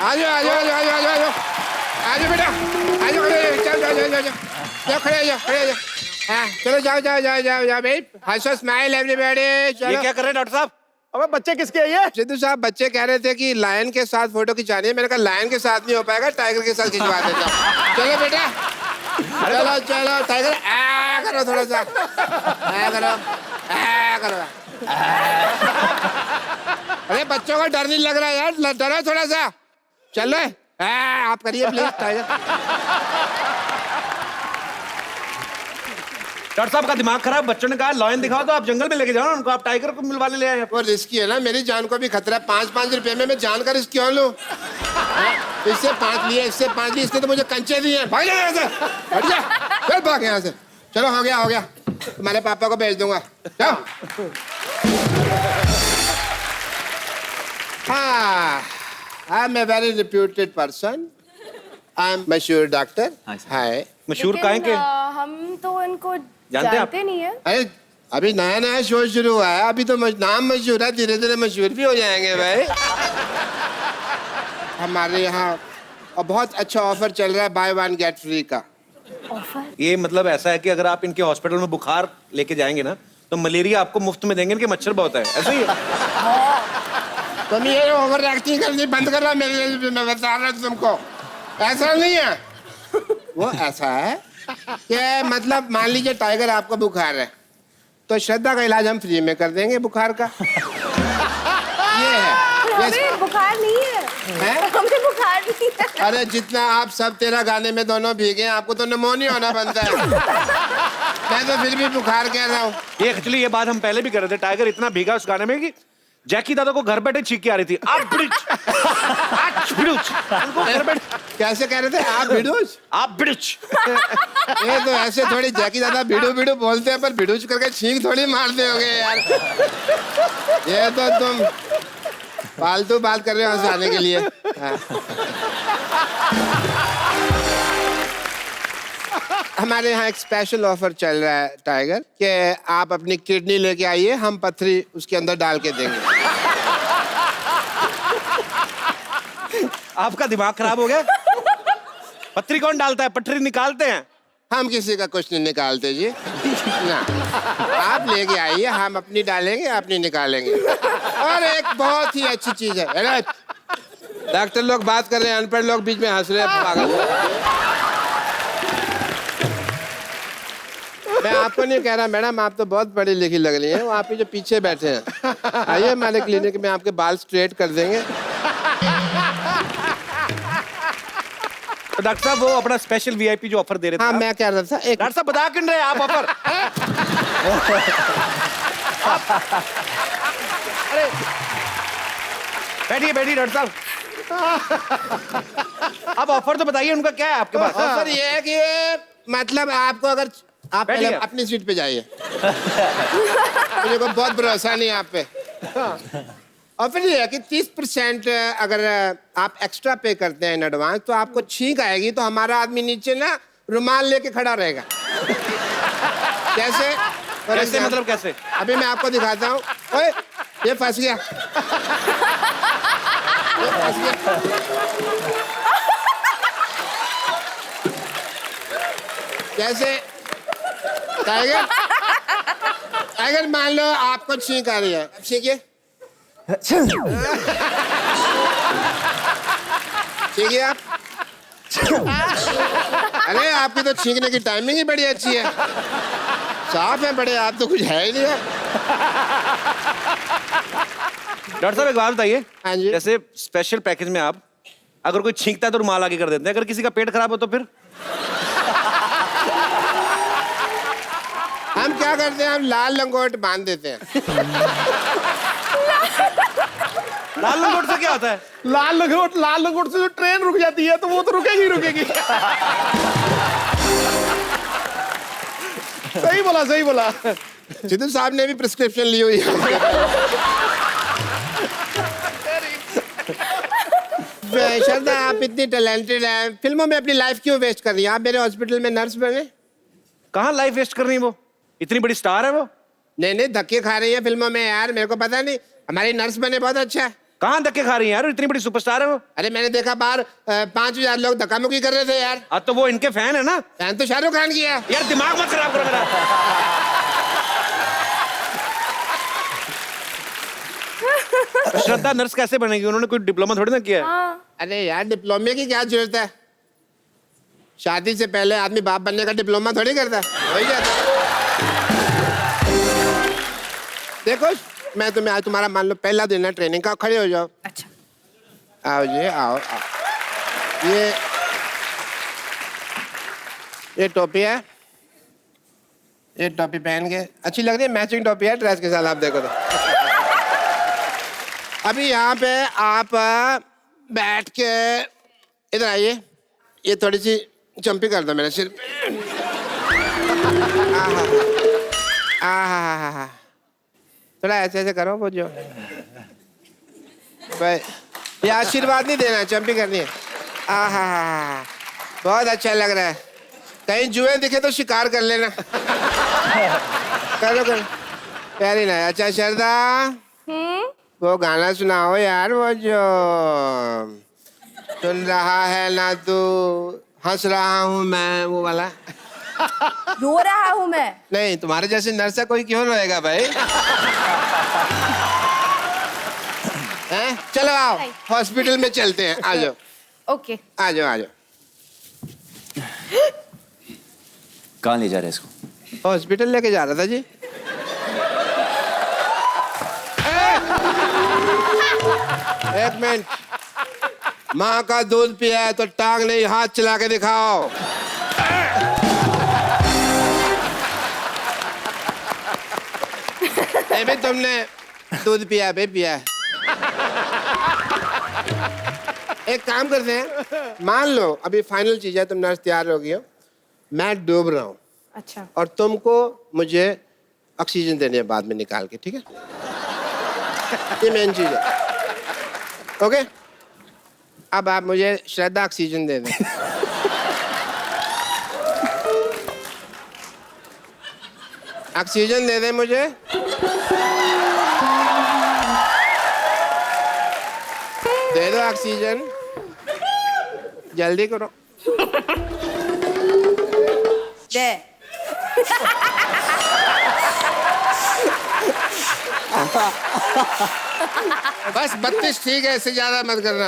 आ जाओ आ जाओ आ जाओ आ जाओ आ जाओ आ जाओ बेटा आ जाओ चलो जाओ जाओ जाओ जाओ खड़े जाओ खड़े जाओ हाँ चलो जाओ जाओ जाओ जाओ जाओ भाई हंसो स्माइल एवरीबॉडी चलो। ये क्या कर रहे हैं डॉक्टर साहब? अबे बच्चे किसके हैं ये? सिद्धू साहब बच्चे कह रहे थे कि लायन के साथ फोटो खिंचानी है। मैंने कहा लायन के साथ नहीं हो पाएगा, टाइगर के साथ खिंचवा देता हूँ। चलो बेटा चलो चलो टाइगर आ करो थोड़ा सा आ करो अरे बच्चों को डर नहीं लग रहा यार, डरो थोड़ा सा। चलो आप करिए प्लीज टाइगर। डॉक्टर साहब का दिमाग खराब, बच्चों ने कहा लॉयन दिखाओ तो आप जंगल में लेके जाओ ना उनको, आप टाइगर को मिलवाने ले आए। वो रिस्की है ना, मेरी जान को भी खतरा है। 5-5 रुपए में मैं जान का रिस्क क्यों लूं? इससे 5 लिए, इससे 5 लिए, इसने तो मुझे कंचे दिए। भाग जा यहाँ से, हट जा, चल भाग यहाँ से। चलो हो गया तुम्हारे पापा को भेज दूंगा। जाओ। हाँ, I am a very reputed person, I am मशहूर डॉक्टर। हाय। मशहूर काहे के? हम तो इनको जानते जानते नहीं है। अरे अभी नया नया शो शुरू हुआ है, अभी तो नाम मशहूर है, धीरे धीरे मशहूर भी हो जाएंगे भाई। हमारे यहाँ बहुत अच्छा ऑफर चल रहा है, बाय 1 गेट फ्री का। ऑफर? ये मतलब ऐसा है कि अगर आप इनके हॉस्पिटल में बुखार लेके जाएंगे ना तो मलेरिया आपको मुफ्त में देंगे, इनके मच्छर बहुत है, ऐसा ही है। तुम ये ओवर एक्टिंग करनी बंद कर रहा, मेरे मैं बता रहा तुमको, ऐसा नहीं है। वो ऐसा है कि मतलब मान लीजिए टाइगर आपको बुखार है तो श्रद्धा का इलाज हम फ्री में कर देंगे बुखार का। ये है। हमें बुखार नहीं है, हमें बुखार नहीं है। अरे जितना आप सब तेरा गाने में दोनों भीगे, आपको तो निमोनिया होना बनता है। मैं तो फिर भी बुखार कह रहा हूँ। ये एक्चुअली ये बात हम पहले भी कर रहे थे, टाइगर इतना भीगा उस गाने में कि जैकी दादा को घर बैठे छींक के आ रही थी। आप घर बैठे कैसे कह रहे थे? आप भिड़ूच? आप बिड़ुच। ये तो ऐसे थोड़ी जैकी दादा भिड़ू भिड़ू बोलते हैं, पर भिड़ूच करके छींक थोड़ी मारते होगे यार। ये तो तुम फालतू बात कर रहे हो हंसाने के लिए। हाँ। हमारे यहाँ एक स्पेशल ऑफर चल रहा है टाइगर कि आप अपनी किडनी लेके आइए, हम पथरी उसके अंदर डाल के देंगे। आपका दिमाग खराब हो गया? पथरी कौन डालता है? पथरी निकालते हैं। हम किसी का कुछ नहीं निकालते जी ना, आप लेके आइए, हम अपनी डालेंगे, अपनी निकालेंगे। और एक बहुत ही अच्छी चीज है, अरे डॉक्टर लोग बात कर रहे हैं, अनपढ़ लोग बीच में हंस रहे हैं पागल। मैं आपको नहीं कह रहा मैडम, आप तो बहुत पढ़ी लिखी लग रही हैं, वो आप ही जो पीछे बैठे हैं। आइए हमारे क्लिनिक में, आपके बाल स्ट्रेट कर देंगे। तो डॉक्टर साहब वो अपना स्पेशल वीआईपी जो ऑफर दे रहे थे। हाँ मैं कह रहा था एक डॉक्टर साहब बता क्यों रहे आप ऑफर? अरे बैठिए बैठिए डॉक्टर साहब, अब ऑफर तो बताइए उनका क्या है आपके पास? ऑफर ये है कि मतलब आपको अगर आप पहले अपनी सीट पे जाइए। मुझे को बहुत भरोसा नहीं आप पे। और फिर ये है कि 30% अगर आप एक्स्ट्रा पे करते हैं इन एडवांस तो आपको छींक आएगी तो हमारा आदमी नीचे ना रुमाल लेके खड़ा रहेगा। कैसे? कैसे मतलब कैसे? अभी मैं आपको दिखाता हूँ। ओए ये फंस गया, ये फंस गया। कैसे? टाइगर टाइगर मान लो आपको छींक आ रही है, अब छींकिए। छींकिए आप। अरे आपकी तो छींकने की टाइमिंग ही बड़ी अच्छी है, साफ है बड़े, आप तो कुछ है ही नहीं है। डॉक्टर साहब एक बात बताइए, हाँ जी। जैसे स्पेशल पैकेज में आप अगर कोई छींकता है तो रुमाल आगे कर देते हैं, अगर किसी का पेट खराब हो तो फिर? हम क्या करते हैं, हम लाल लंगोट बांध देते हैं। लाल लंगोट से क्या होता है? लाल लंगोट से जो ट्रेन रुक जाती है तो वो तो रुकेगी रुकेगी। सही बोला सही बोला। सिद्धू साहब ने भी प्रिस्क्रिप्शन ली हुई है। श्रद्धा आप इतनी टैलेंटेड हैं, फिल्मों में अपनी लाइफ क्यों वेस्ट कर रही हैं? आप मेरे हॉस्पिटल में नर्स बने। कहाँ लाइफ वेस्ट कर रही है? वो इतनी बड़ी स्टार है वो। नहीं नहीं धक्के खा रही है फिल्मों में यार, मेरे को पता नहीं। हमारी नर्स बने, बहुत अच्छा है। कहाँ धक्के खा रही हैं यार, इतनी बड़ी सुपरस्टार है वो। अरे मैंने देखा बाहर 5,000 लोग धक्का मुक्की कर रहे थे यार। अब तो वो इनके फैन है ना। फैन तो शाहरुख खान की है। यार दिमाग मत खराब करो मेरा। श्रद्धा नर्स कैसे बनेगी, उन्होंने कोई डिप्लोमा थोड़ी ना किया है। हाँ। अरे यार डिप्लोमे की क्या जरूरत है, शादी से पहले आदमी बाप बनने का डिप्लोमा थोड़ी करता है, हो ही जाता है। देखो मैं तुम्हें आज तुम्हारा मान लो पहला दिन है ट्रेनिंग का, खड़े हो जाओ। अच्छा। आओ जी आओ, आओ। ये टोपी है, ये टोपी पहन के अच्छी लग रही है, मैचिंग टोपी है ड्रेस के साथ, आप देखो तो। अभी यहाँ पे आप बैठ के इधर आइए, ये थोड़ी सी जंपी कर दो मेरे सिर पे। आहा, थोड़ा ऐसे ऐसे करो वो जो भाई, ये आशीर्वाद नहीं देना, जंपी करनी है। आहा, बहुत अच्छा लग रहा है। कहीं जुए दिखे तो शिकार कर लेना। करो करो, प्यारी ना। अच्छा श्रद्धा, वो गाना सुनाओ यार, वो जो सुन रहा है ना तू, हंस रहा हूँ मैं, वो वाला। रो रहा हूँ मैं। नहीं, तुम्हारे जैसे नर्स है, कोई क्यों रोएगा भाई। हैं? चलो आओ, हॉस्पिटल में चलते हैं, आ जाओ। ओके। आ जाओ आ जाओ। कहाँ ले जा रहे हैं इसको? हॉस्पिटल लेके जा रहा था जी। एक मिनट, माँ का दूध पिया है तो टांग नहीं, हाथ चला के दिखाओ। भी तुमने दूध पिया बे, पिया। एक काम करते हैं, मान लो अभी फाइनल चीज है, तुम नर्स तैयार हो गई हो, मैं डूब रहा हूँ। अच्छा। और तुमको मुझे ऑक्सीजन देनी है बाद में निकाल के, ठीक है? ये मेन चीज है। ओके, अब आप मुझे श्रद्धा ऑक्सीजन दे दें। ऑक्सीजन दे दें मुझे। दे दो ऑक्सीजन, जल्दी करो। दे। बस 32 ठीक है, इससे ज्यादा मत करना।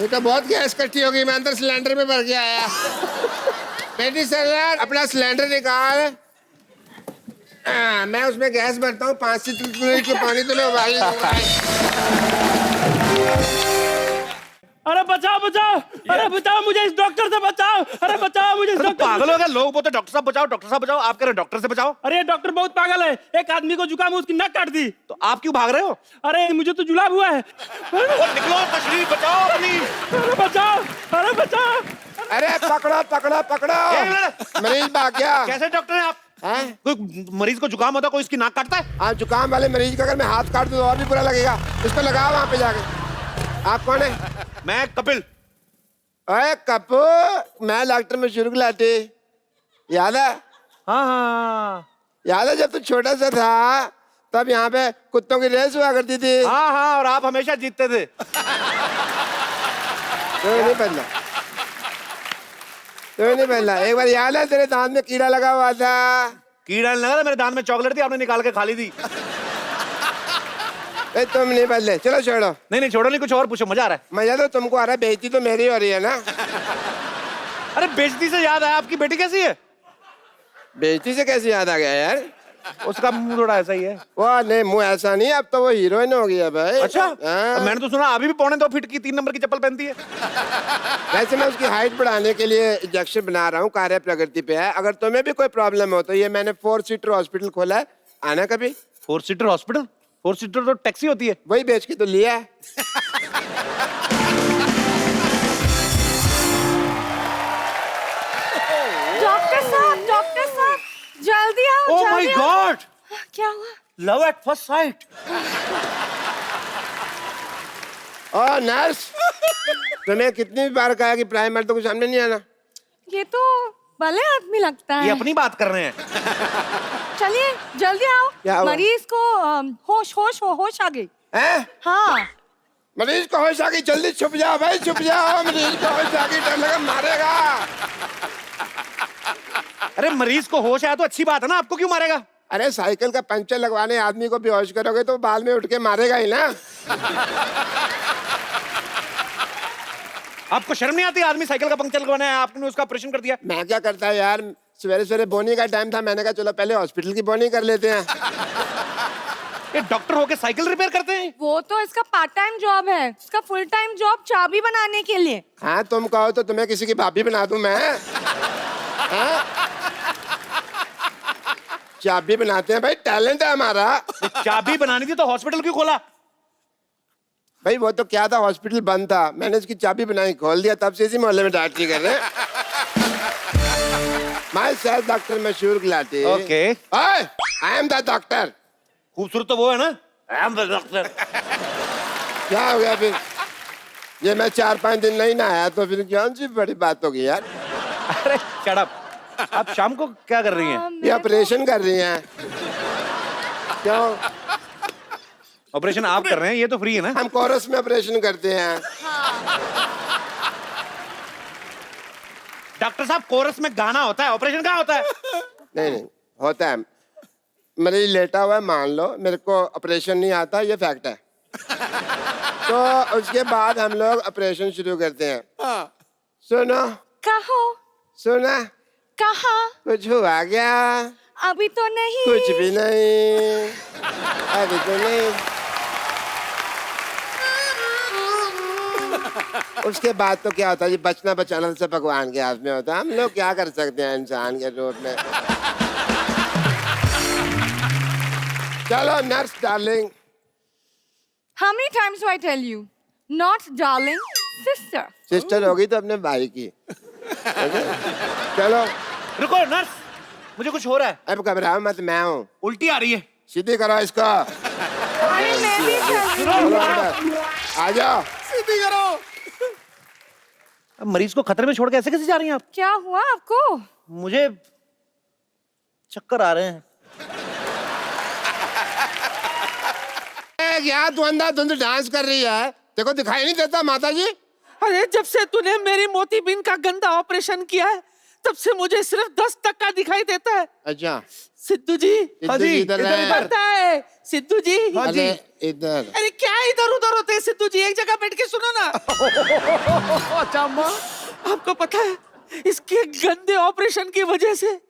ये तो बहुत गैस इकट्ठी हो गई, मैं अंदर सिलेंडर में भर के आया। बेटी सर अपना सिलेंडर निकाल। मैं उसमें गैस भरता हूँ, 5 से 3 मिनट के पानी तो मैं उबाल लूंगा। अरे बचाओ बचाओ, अरे बचाओ मुझे, इस डॉक्टर से बचाओ, अरे बचाओ मुझे इस डॉक्टर। पागल हो गया, लोग बोलते डॉक्टर साहब बचाओ, डॉक्टर साहब बचाओ, आप कह रहे हो डॉक्टर से बचाओ। अरे डॉक्टर बहुत पागल है, एक आदमी को जुकाम, उसकी नक काट दी। तो आप क्यों भाग रहे हो? अरे मुझे तो जुलाब हुआ है। निकलो, तशरीफ बचाओ अपनी। अरे बचाओ, अरे बचाओ। अरे पकड़ो पकड़ो पकड़ो, मरीज भाग गया। कैसे डॉक्टर हैं आप? हैं? कोई मरीज को जुकाम होता है, कोई इसकी नाक काटता है? हाँ, जुकाम वाले मरीज का अगर मैं हाथ काट दूं तो और भी बुरा लगेगा। इसको लगाओ वहां पे जाके। आप कौन है? मैं कपिल। अरे कपू, मैं डॉक्टर मशहूर गुलाटी, याद है? हाँ हाँ याद है जब तू छोटा सा था तब यहाँ पे कुत्तों की रेस हुआ करती थी। हाँ हाँ, और आप हमेशा जीतते थे। तो नहीं पहला, तो नहीं पहला। एक बार याद है तेरे दांत में कीड़ा लगा हुआ था? कीड़ा नहीं लगा था, मेरे दांत में चॉकलेट थी, आपने निकाल के खा ली थी। तुम नहीं बदले, चलो छोड़ो। नहीं छोड़ो, नहीं कुछ और पूछो, मजा आ रहा है। मजा तो तुमको आ रहा है, बेइज्जती तो मेरी हो रही है ना। अरे बेइज्जती से याद आया, आपकी बेटी कैसी है? बेइज्जती से कैसे याद आ गया यार? उसका मुंह थोड़ा ऐसा ही है। वो नहीं, मुंह ऐसा नहीं, अब तो वो हीरोइन हो गई है भाई। अच्छा, हाँ। मैंने तो सुना अभी भी 2.25 फीट की 3 नंबर की चप्पल पहनती है। वैसे मैं उसकी हाइट बढ़ाने के लिए इंजेक्शन बना रहा हूँ, कार्य प्रगति पे है। अगर तुम्हें भी कोई प्रॉब्लम हो तो ये मैंने 4 सीटर हॉस्पिटल खोला है, आना कभी। 4 सीटर हॉस्पिटल? 4 सीटर तो टैक्सी होती है। वही बेच के तो लिया है। डॉक्टर साहब जल्दी आओ। ओह माय गॉड, क्या हुआ? Love at first sight. Oh nurse, तुम्हें कितनी बार कहा कि प्राइम मर्दों के सामने नहीं आना? ये तो भले आदमी लगता है। ये अपनी बात कर रहे हैं। चलिए जल्दी आओ। क्या हुआ? मरीज को होश आ गई। हैं? हाँ मरीज को होश आ गई, जल्दी छुप जाओ भाई, छुप जाओ। मरीज को होश आ गई, डर लगा मारेगा। अरे मरीज को होश आया तो अच्छी बात है ना, आपको क्यों मारेगा? अरे साइकिल का पंचर लगवाने आदमी को बेहोश करोगे तो बाद में उठ के मारेगा ही ना। आपको शर्म नहीं आती? आदमी साइकिल का पंक्चर लगवाना है, आपने उसका ऑपरेशन कर दिया। मैं क्या करता है यार, सवेरे सवेरे बोनी का टाइम था, मैंने कहा चलो पहले हॉस्पिटल की बोनी कर लेते हैं। ये डॉक्टर होके साइकिल रिपेयर करते हैं? वो तो इसका पार्ट टाइम जॉब है, इसका फुल टाइम जॉब चाबी बनाने के लिए। हाँ तुम कहो तो तुम्हें किसी की भाभी बना दूं मैं। हाँ? चाबी बनाते हैं भाई, टैलेंट है हमारा। चाबी बनानी थी तो हॉस्पिटल क्यों खोला? भाई वो तो क्या था, हॉस्पिटल बंद था, मैंने इसकी चाबी बनाई, खोल दिया, तब से इसी मोहल्ले में डॉक्टरी कर रहे हैं। My self doctor Mashoor Gulati. Okay. I am the doctor. खूबसूरत तो वो है ना, आई एम द डॉक्टर। क्या हो गया फिर? ये मैं 4-5 दिन नहीं नहाया तो फिर कौन सी बड़ी बात होगी यार। अरे शट अप। आप शाम को क्या कर रही हैं? ये ऑपरेशन कर रही हैं। क्यों? ऑपरेशन आप कर रहे हैं, ये तो फ्री है ना। हम कोरस में ऑपरेशन करते हैं। डॉक्टर साहब कोरस में गाना होता है, ऑपरेशन कहाँ होता है? नहीं नहीं होता है। मरीज लेटा हुआ है, मान लो मेरे को ऑपरेशन नहीं आता, ये फैक्ट है। तो उसके बाद हम लोग ऑपरेशन शुरू करते हैं। सुनो कहो। सुना, कहा। कुछ हुआ क्या? अभी तो नहीं। कुछ भी नहीं, अभी तो नहीं। उसके बाद तो क्या होता है, ये बचना बचाना सब भगवान के हाथ में होता है। हम लोग क्या कर सकते हैं इंसान के रूप में। चलो nurse darling. How many times do I tell you? Not darling, sister. Sister होगी तो अपने भाई की। चलो रुको नर्स, मुझे कुछ हो रहा है। अब घबराओ मत, मैं हूँ। उल्टी आ रही है। सीधी करो इसको। अरे मैं भी चल रही हूँ। चलो अंदर, आ जाओ। सीधी करो। अब मरीज को खतरे में छोड़ के ऐसे कैसे जा रही हैं आप? क्या हुआ आपको? मुझे चक्कर आ रहे हैं। क्या तू अंधाधुंध डांस कर रही है? देखो दिखाई नहीं देता माता जी? अरे जब से तूने मेरी मोतीबीन का गंदा ऑपरेशन किया है तब से मुझे सिर्फ 10% दिखाई देता है। अच्छा सिद्धू जी। हाँ जी, इधर है। पता है सिद्धू जी। हाँ जी। इधर। अरे क्या इधर उधर होते हैं सिद्धू जी, एक जगह बैठ के सुनो ना। अच्छा माँ, आपको पता है इसके गंदे ऑपरेशन की वजह से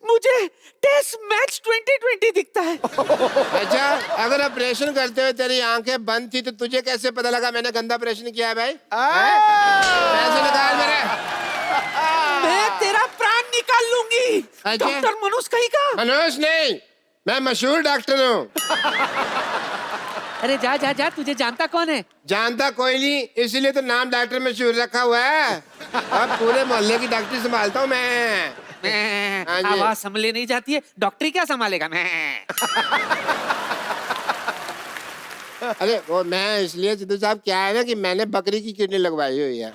मुझे टेस्ट मैच 2020 दिखता है। अच्छा अगर ऑपरेशन करते हुए तेरी आंखें बंद थी तो तुझे कैसे पता लगा मैंने गंदा ऑपरेशन किया है भाई? पैसे निकाल मेरे। मैं तेरा प्राण निकाल लूंगी। अच्छा। डॉक्टर मनोज कहीं का? मनोज नहीं, मैं मशहूर डॉक्टर हूँ। अरे जा जा जा, तुझे जानता कौन है? जानता कोई नहीं, इसीलिए तो नाम डॉक्टर मशहूर रखा हुआ है। अब पूरे मोहल्ले की डॉक्टरी संभालता हूँ मैं। हाँ जी। आवाज संभले नहीं जाती है, डॉक्टरी क्या संभालेगा? मैं अरे वो मैं इसलिए सिद्धू साहब, क्या है ना कि मैंने बकरी की किडनी लगवाई हुई है।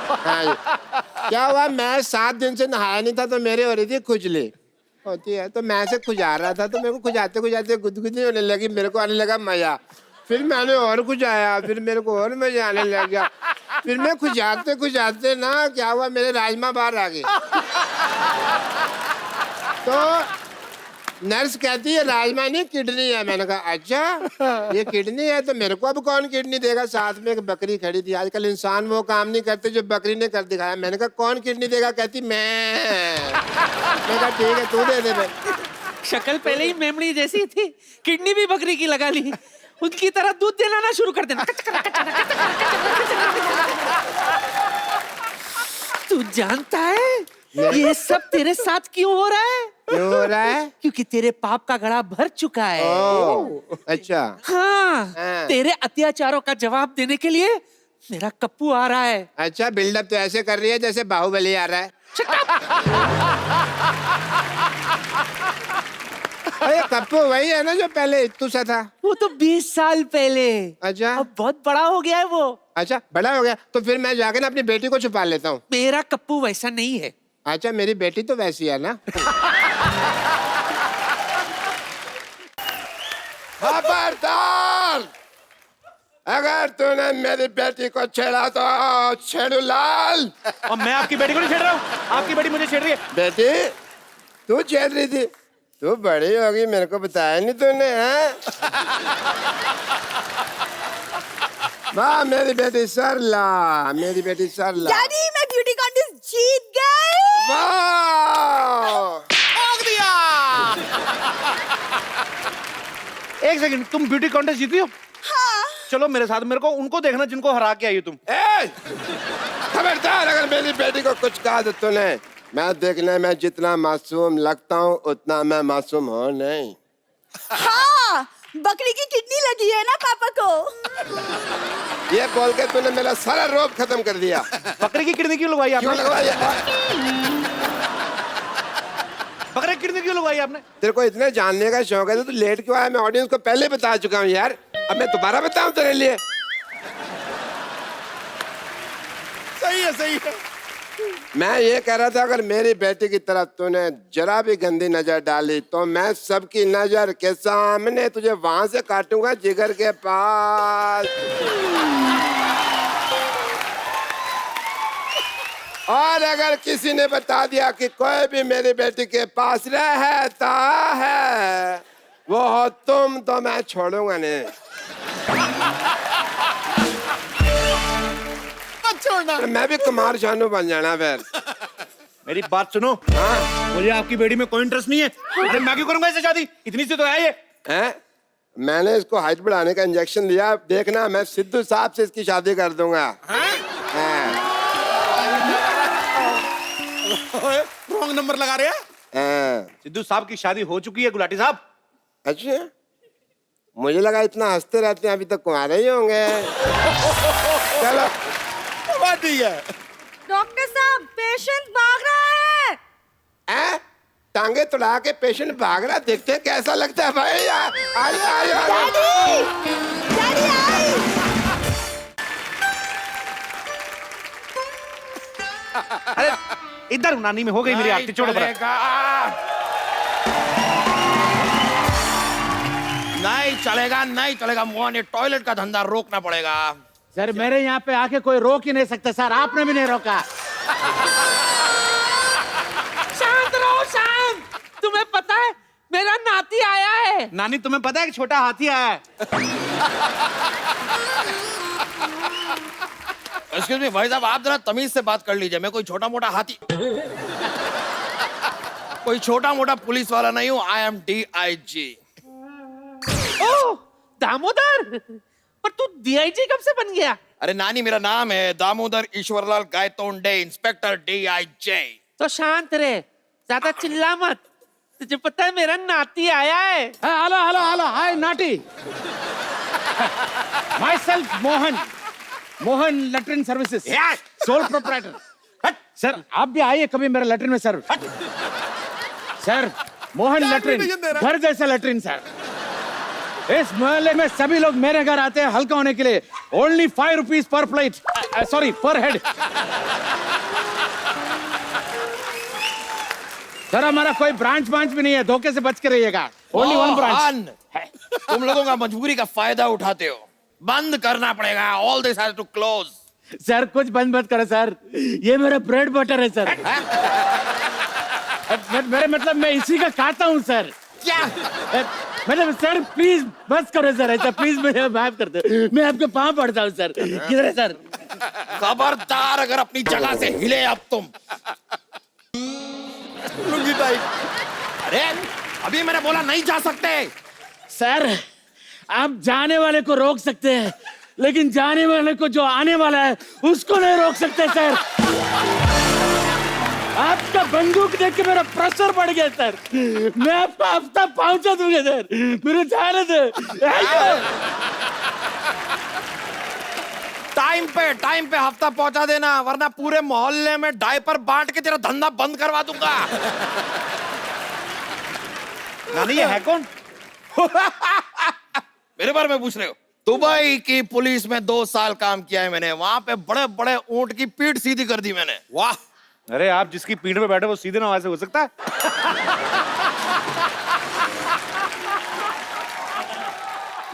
हाँ जी। क्या हुआ, मैं 7 दिन से नहाया नहीं था तो मेरे हो रही थी खुजली होती है, तो मैं से खुजा रहा था तो मेरे को खुजाते खुजाते गुदगुदी होने लगी, मेरे को आने लगा मजा। फिर मैंने और खुजाया, फिर मेरे को और मजा आने लग गया। फिर मैं खुजाते खुजाते ना क्या हुआ, मेरे राजमा बाहर आ गए। तो नर्स कहती है राजमा नहीं किडनी है। मैंने कहा अच्छा ये किडनी है, तो मेरे को अब कौन किडनी देगा? साथ में एक बकरी खड़ी थी। आजकल इंसान वो काम नहीं करते जो बकरी ने कर दिखाया। मैंने कहा कौन किडनी देगा? कहती मैं कहा ठीक है तू दे दे भाई। शक्ल पहले ही मेमड़ी जैसी थी, किडनी भी बकरी की लगा ली। उनकी तरह दूध देना ना शुरू कर देना। तू जानता है ये सब तेरे साथ क्यों हो रहा है? क्यों हो रहा है? क्योंकि तेरे पाप का घड़ा भर चुका है। ओह, अच्छा हाँ, हाँ। तेरे अत्याचारों का जवाब देने के लिए मेरा कप्पू आ रहा है। अच्छा बिल्डअप तो ऐसे कर रही है जैसे बाहुबली आ रहा है। अरे कप्पू वही है ना जो पहले इत्तू सा था? वो तो 20 साल पहले। अच्छा अब बहुत बड़ा हो गया है वो। अच्छा बड़ा हो गया तो फिर मैं जाके ना अपनी बेटी को छुपा लेता हूँ। मेरा कप्पू वैसा नहीं है। अच्छा मेरी बेटी तो वैसी है ना। खबरदार, अगर तूने मेरी बेटी को छेड़ा तो छेड़ू लाल। और मैं आपकी बेटी को नहीं छेड़ रहा हूँ, आपकी बेटी मुझे छेड़ रही है। बेटी तू छेड़ रही थी, तू बड़ी होगी, मेरे को बताया नहीं तूने, हैं? वाह मेरी बेटी सरला, मेरी बेटी सरला। डैडी मैं ब्यूटी कॉन्टेस्ट जीत गई। वाह ठोक दिया। एक सेकंड, तुम ब्यूटी कॉन्टेस्ट जीती हो? हाँ। चलो मेरे साथ, मेरे को उनको देखना जिनको हरा के आई हो तुम। ए, खबरदार, अगर मेरी बेटी को कुछ कहा तो तूने, मैं देखने में जितना मासूम लगता हूँ उतना मैं मासूम हूँ नहीं। हाँ, बकरी की किडनी लगी है ना पापा को। ये बोल के तूने मेरा सारा रोब खत्म कर दिया। बकरे की किडनी क्यों लगवाई क्यों आपने? लगवाई? बकरे की किडनी क्यों लगवाई आपने? तेरे को इतने जानने का शौक है तो तू लेट क्यों आया? मैं ऑडियंस को पहले बता चुका हूँ यार, अब मैं दोबारा बताऊं तेरे लिए? सही है, सही है। मैं ये कह रहा था, अगर मेरी बेटी की तरफ तूने जरा भी गंदी नजर डाली तो मैं सबकी नजर के सामने तुझे वहां से काटूंगा, जिगर के पास। और अगर किसी ने बता दिया कि कोई भी मेरी बेटी के पास रहता है वो हो तुम, तो मैं छोड़ूंगा नहीं। छोड़ना। मैं भी कुमार शानू बन जाना फिर। मेरी बात सुनो। हाँ? मुझे आपकी बेटी में कोई इंटरेस्ट नहीं है। अरे मैं क्यों करूंगा इससे शादी? इतनी सी तो है ये। हैं? मैंने इसको हाइट बढ़ाने का इंजेक्शन लिया, देखना मैं सिद्धू साहब से इसकी शादी कर दूंगा। रॉन्ग नंबर लगा रहे हैं। सिद्धू साहब की शादी हो चुकी है गुलाटी साहब। अच्छा, मुझे लगा इतना हंसते रहते हैं अभी तक कुंवारे ही होंगे। चलो बात ठीक है। डॉक्टर साहब पेशेंट भाग रहा है। हैं? टांगे तुड़ा के पेशेंट भाग रहा, देखते कैसा लगता है भाई? आइए डैडी, डैडी आई। अरे इधर नानी में हो गई मेरी आरती, छोड़ो बड़ा। नहीं चलेगा, नहीं चलेगा मोहन, ये टॉयलेट का धंधा रोकना पड़ेगा। सर मेरे यहाँ पे आके कोई रोक ही नहीं सकता सर, आपने भी नहीं रोका। शांत रहो, शांत। तुम्हें पता है मेरा नाती आया है। नानी तुम्हें पता है कि छोटा हाथी आया है? एक्सक्यूज मी भाई साहब, आप जरा तमीज से बात कर लीजिए। मैं कोई छोटा मोटा हाथी, कोई छोटा मोटा पुलिस वाला नहीं हूँ। I am DIG। ओह दामोदर, पर तू DIG कब से बन गया? अरे नानी, मेरा नाम है दामोदर ईश्वरलाल गायतोंडे, इंस्पेक्टर DIG। तो शांत रहे, ज्यादा चिल्ला मत। तुझे पता है मेरा नाती आया है। हेलो हेलो हेलो, हाय नाटी। Myself Mohan, Mohan latrine services, sole proprietor. Sir आप भी आइए कभी मेरे लेटरिन में सर। सर मोहन लेटरिन, घर जैसा लेटरिन सर। इस मोहल्ले में सभी लोग मेरे घर आते हैं हल्का होने के लिए। Only 5 rupees per plate, sorry पर हेड। सर हमारा कोई ब्रांच भी नहीं है, धोखे से बच के रहिएगा। Only 1 branch. तुम लोगों का मजबूरी का फायदा उठाते हो, बंद करना पड़ेगा। All this has to close. Sir कुछ बंद मत करो सर, ये मेरा ब्रेड बटर है सर। मेरे मतलब मैं इसी का खाता हूँ सर। क्या मतलब सर प्लीज बस करो सर, ऐसा प्लीज मुझे माफ कर दो, मैं आपके पाँव पड़ता हूँ सर। किधर है सर? खबरदार, अगर अपनी जगह से हिले अब तुम। लुंगी टाइट। अरे अभी मैंने बोला नहीं जा सकते। सर आप जाने वाले को रोक सकते हैं, लेकिन जाने वाले को जो आने वाला है उसको नहीं रोक सकते सर। आपका बंदूक देख के मेरा प्रेशर बढ़ गया सर। मैं आपको हफ्ता पहुंचा दूंगा सर, मेरे जाने दे। टाइम पे हफ्ता पहुंचा देना, वरना पूरे मोहल्ले में डायपर बांट के तेरा धंधा बंद करवा दूंगा। नानी ये है कौन? मेरे बारे में पूछ रहे हो? दुबई की पुलिस में 2 साल काम किया है मैंने। वहां पे बड़े बड़े ऊंट की पीठ सीधी कर दी मैंने। वाह। अरे आप जिसकी पीठ पे बैठे वो सीधे ना वैसे हो सकता है?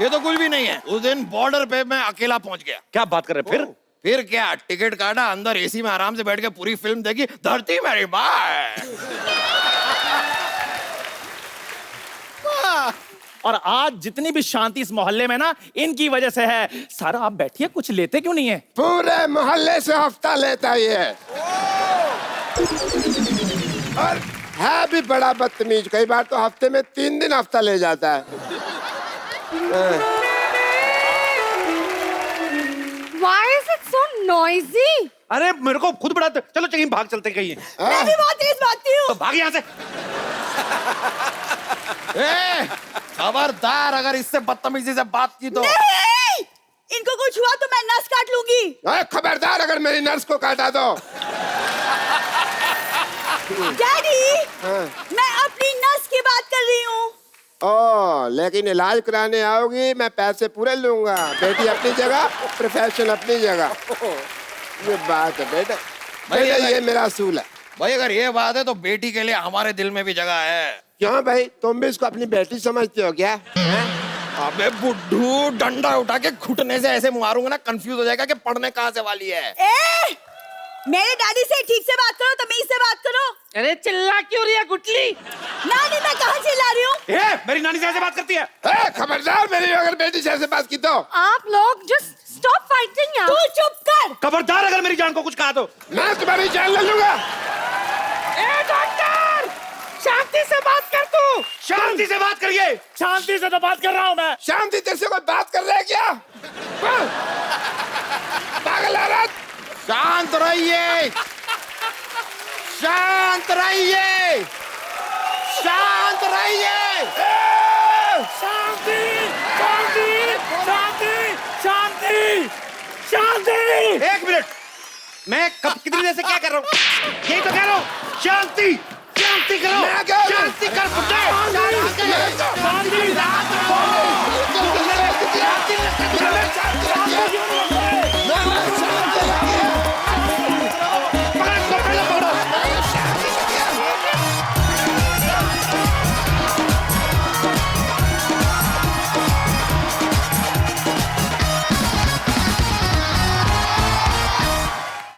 ये तो कुछ भी नहीं है। उस दिन बॉर्डर पे मैं अकेला पहुंच गया। क्या बात कर रहे हैं? फिर क्या, टिकट काटा, अंदर एसी में आराम से बैठ के पूरी फिल्म देखी, धरती मेरी माँ। और आज जितनी भी शांति इस मोहल्ले में ना, इनकी वजह से है। सर आप बैठिए, कुछ लेते क्यों नहीं है? पूरे मोहल्ले से हफ्ता लेता ही है और है भी बड़ा बदतमीज। कई बार तो हफ्ते में 3 दिन हफ्ता ले जाता है। Why is it so noisy? अरे मेरे को खुद बड़ा, चलो कहीं भाग चलते कहीं। मैं भी बहुत तेज भागती हूँ। तो भाग यहाँ से। खबरदार, अगर इससे बदतमीजी से बात की तो। नहीं! इनको कुछ हुआ तो मैं नस काट लूंगी। खबरदार, अगर मेरी नर्स को काटा तो। डैडी, मैं अपनी नस की बात कर रही हूँ। लेकिन इलाज कराने आओगी, मैं पैसे पूरे लूंगा। बेटी अपनी जगह, प्रोफेशन अपनी जगह। ये बात है बेटा, ये मेरा असूल है। भाई अगर ये बात है तो बेटी के लिए हमारे दिल में भी जगह है। क्यों भाई, तुम भी इसको अपनी बेटी समझते हो क्या? अबे बुड्ढू, डंडा उठा के घुटने से ऐसे मारूंगा ना, कंफ्यूज हो जाएगा कि पढ़ने कहाँ से वाली है। मेरे डैडी से ठीक से बात करो, तमीज से बात करो। अरे चिल्ला क्यों रही है गुटली? नानी, मैं कहाँ चिल्ला रही हूँ? मेरी नानी से ऐसे बात करती है? खबरदार, मेरी अगर बेटी से ऐसे बात की तो। आप लोग जस्ट स्टॉप फाइटिंग यार। तू चुप कर। खबरदार, अगर मेरी जान को कुछ कहा तो मैं तुम्हारी जान ले लूंगा। ए डॉक्टर, शांति से बात कर तू। शांति से बात करिए। शांति से तो बात कर रहा हूँ मैं। शांति तेरे से कोई बात कर रहा है क्या? पागल औरत, शांत रहिए, शांत रहिए, शांत रहिए। शांति शांति शांति शांति शांति। 1 मिनट, मैं कब कितनी देर से क्या कर रहा हूँ? यही तो कह रहा हूँ, शांति शांति करो। शांति कर शांति